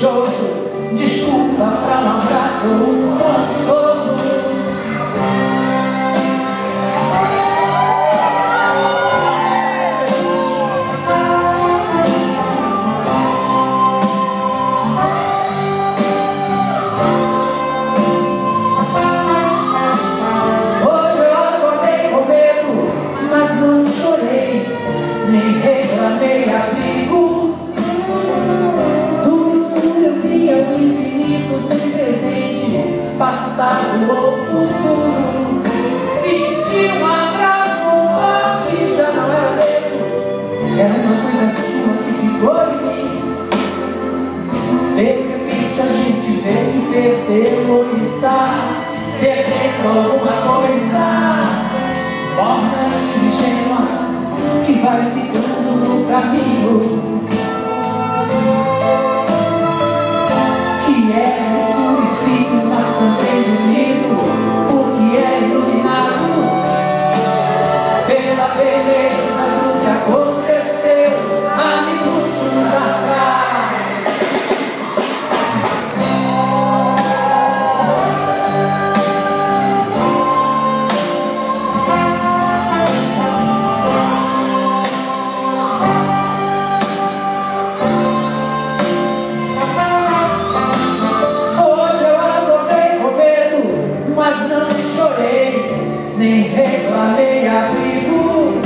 choro, desculpa pra um abraço ou um consolo. Nem reclamei abrigo. Do escuro eu via o infinito sem presente, passado ou futuro. Senti um abraço forte, já não era medo, era uma coisa sua que ficou em mim. De repente a gente vê que perdeu ou está perdendo alguma coisa, morna e ingênua, que vai ficando no caminho, que é escuro e frio, mas também bonito, porque é iluminado pela beleza do que aconteceu há minutos atrás. Mas não chorei, nem reclamei abrigo.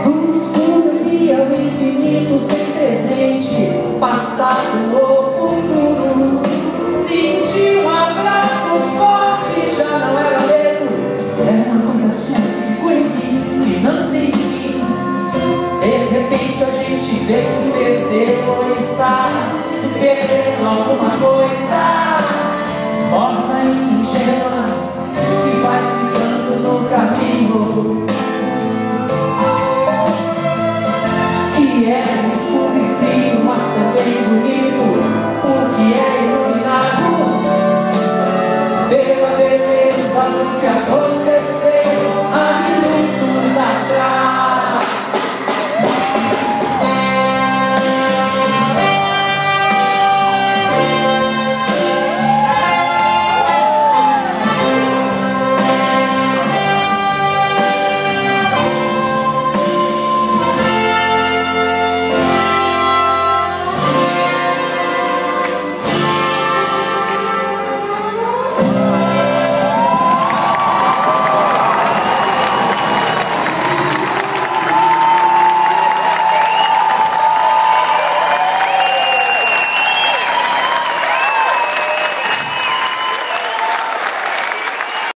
Do escuro via o infinito sem presente, passado ou futuro. Senti um abraço forte, já não era medo, era uma coisa sua que ficou em mim, que não tem fim. De repente a gente vê que perdeu ou está perdendo alguma coisa, morna e ingênua, que vai ficando no caminho, que é escuro e frio, mas também bonito, porque é iluminado pela beleza do que acontece.